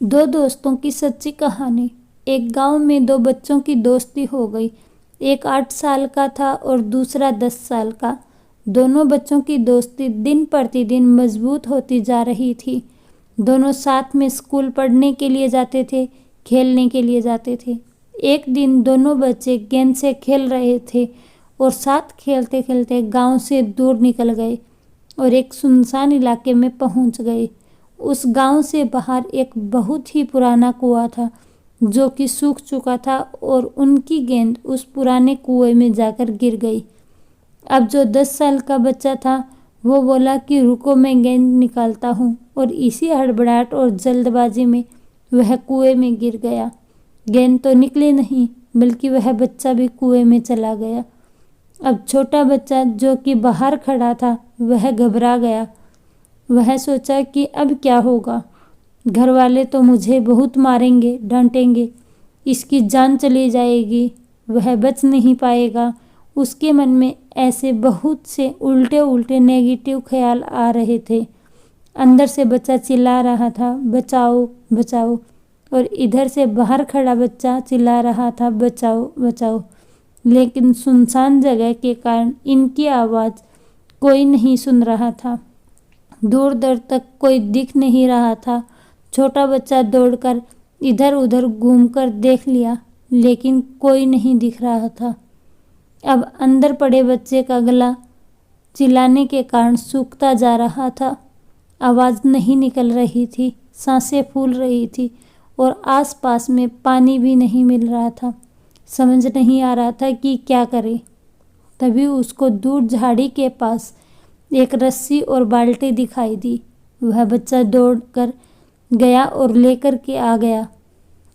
दो दोस्तों की सच्ची कहानी। एक गांव में दो बच्चों की दोस्ती हो गई। एक 8 साल का था और दूसरा 10 साल का। दोनों बच्चों की दोस्ती दिन प्रतिदिन मजबूत होती जा रही थी। दोनों साथ में स्कूल पढ़ने के लिए जाते थे, खेलने के लिए जाते थे। एक दिन दोनों बच्चे गेंद से खेल रहे थे और साथ खेलते खेलते गांव से दूर निकल गए और एक सुनसान इलाके में पहुंच गए। उस गांव से बाहर एक बहुत ही पुराना कुआं था जो कि सूख चुका था और उनकी गेंद उस पुराने कुएं में जाकर गिर गई। अब जो 10 साल का बच्चा था वो बोला कि रुको, मैं गेंद निकालता हूँ, और इसी हड़बड़ाहट और जल्दबाजी में वह कुएं में गिर गया। गेंद तो निकली नहीं बल्कि वह बच्चा भी कुएं में चला गया। अब छोटा बच्चा जो कि बाहर खड़ा था वह घबरा गया। वह सोचा कि अब क्या होगा, घर वाले तो मुझे बहुत मारेंगे, डांटेंगे, इसकी जान चली जाएगी, वह बच नहीं पाएगा। उसके मन में ऐसे बहुत से उल्टे उल्टे नेगेटिव ख्याल आ रहे थे। अंदर से बच्चा चिल्ला रहा था, बचाओ बचाओ, और इधर से बाहर खड़ा बच्चा चिल्ला रहा था, बचाओ बचाओ। लेकिन सुनसान जगह के कारण इनकी आवाज़ कोई नहीं सुन रहा था। दूर दूर तक कोई दिख नहीं रहा था। छोटा बच्चा दौड़कर इधर उधर घूमकर देख लिया लेकिन कोई नहीं दिख रहा था। अब अंदर पड़े बच्चे का गला चिल्लाने के कारण सूखता जा रहा था। आवाज़ नहीं निकल रही थी, सांसें फूल रही थी और आसपास में पानी भी नहीं मिल रहा था। समझ नहीं आ रहा था कि क्या करे। तभी उसको दूर झाड़ी के पास एक रस्सी और बाल्टी दिखाई दी। वह बच्चा दौड़कर गया और लेकर के आ गया।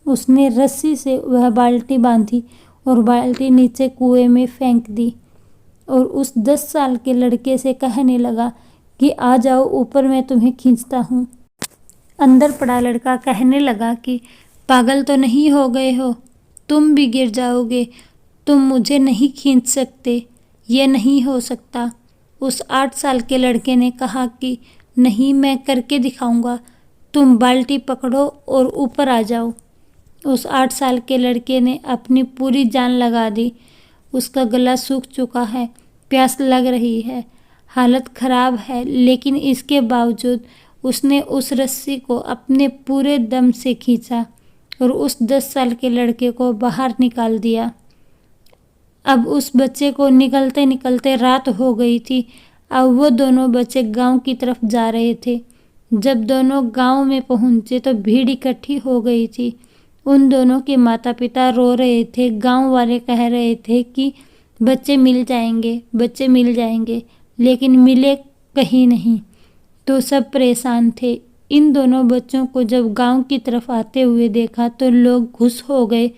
उसने रस्सी से वह बाल्टी बांधी और बाल्टी नीचे कुएं में फेंक दी और उस 10 साल के लड़के से कहने लगा कि आ जाओ ऊपर, मैं तुम्हें खींचता हूँ। अंदर पड़ा लड़का कहने लगा कि पागल तो नहीं हो गए हो, तुम भी गिर जाओगे, तुम मुझे नहीं खींच सकते, ये नहीं हो सकता। उस 8 साल के लड़के ने कहा कि नहीं, मैं करके दिखाऊंगा, तुम बाल्टी पकड़ो और ऊपर आ जाओ। उस 8 साल के लड़के ने अपनी पूरी जान लगा दी। उसका गला सूख चुका है, प्यास लग रही है, हालत खराब है, लेकिन इसके बावजूद उसने उस रस्सी को अपने पूरे दम से खींचा और उस 10 साल के लड़के को बाहर निकाल दिया। अब उस बच्चे को निकलते निकलते रात हो गई थी। अब वो दोनों बच्चे गांव की तरफ जा रहे थे। जब दोनों गांव में पहुंचे तो भीड़ इकट्ठी हो गई थी। उन दोनों के माता पिता रो रहे थे। गांव वाले कह रहे थे कि बच्चे मिल जाएंगे, बच्चे मिल जाएंगे, लेकिन मिले कहीं नहीं। तो सब परेशान थे। इन दोनों बच्चों को जब गांव की तरफ आते हुए देखा तो लोग खुश हो गए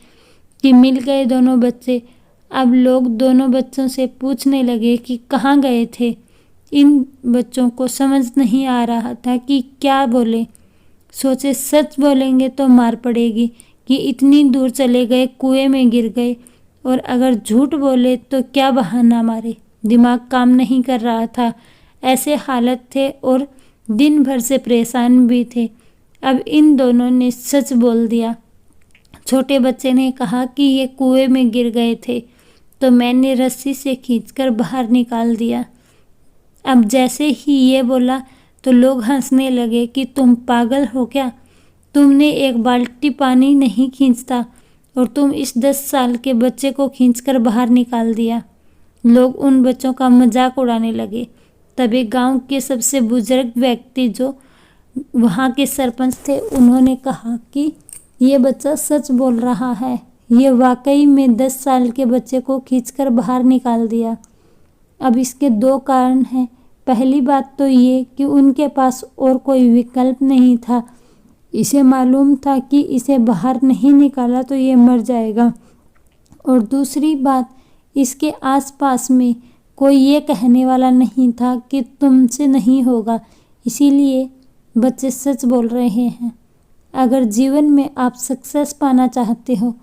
कि मिल गए दोनों बच्चे। अब लोग दोनों बच्चों से पूछने लगे कि कहाँ गए थे। इन बच्चों को समझ नहीं आ रहा था कि क्या बोले। सोचे सच बोलेंगे तो मार पड़ेगी कि इतनी दूर चले गए, कुएं में गिर गए, और अगर झूठ बोले तो क्या बहाना मारे। दिमाग काम नहीं कर रहा था, ऐसे हालत थे और दिन भर से परेशान भी थे। अब इन दोनों ने सच बोल दिया। छोटे बच्चे ने कहा कि ये कुएं में गिर गए थे तो मैंने रस्सी से खींचकर बाहर निकाल दिया। अब जैसे ही ये बोला तो लोग हंसने लगे कि तुम पागल हो क्या, तुमने एक बाल्टी पानी नहीं खींचता और तुम इस 10 साल के बच्चे को खींचकर बाहर निकाल दिया। लोग उन बच्चों का मजाक उड़ाने लगे। तभी गांव के सबसे बुजुर्ग व्यक्ति जो वहाँ के सरपंच थे, उन्होंने कहा कि ये बच्चा सच बोल रहा है, ये वाकई में 10 साल के बच्चे को खींचकर बाहर निकाल दिया। अब इसके 2 कारण हैं। पहली बात तो ये कि उनके पास और कोई विकल्प नहीं था। इसे मालूम था कि इसे बाहर नहीं निकाला तो ये मर जाएगा, और दूसरी बात, इसके आसपास में कोई ये कहने वाला नहीं था कि तुमसे नहीं होगा। इसीलिए बच्चे सच बोल रहे हैं। अगर जीवन में आप सक्सेस पाना चाहते हो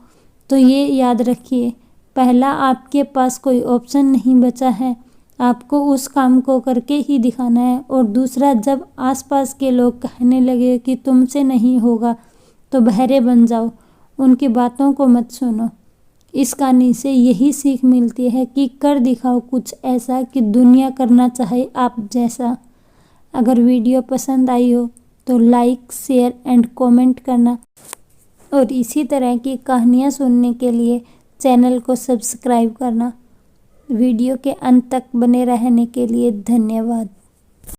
तो ये याद रखिए, पहला आपके पास कोई ऑप्शन नहीं बचा है, आपको उस काम को करके ही दिखाना है। और दूसरा, जब आसपास के लोग कहने लगे कि तुमसे नहीं होगा तो बहरे बन जाओ, उनकी बातों को मत सुनो। इस कहानी से यही सीख मिलती है कि कर दिखाओ कुछ ऐसा कि दुनिया करना चाहे आप जैसा। अगर वीडियो पसंद आई हो तो लाइक, शेयर एंड कमेंट करना और इसी तरह की कहानियाँ सुनने के लिए चैनल को सब्सक्राइब करना। वीडियो के अंत तक बने रहने के लिए धन्यवाद।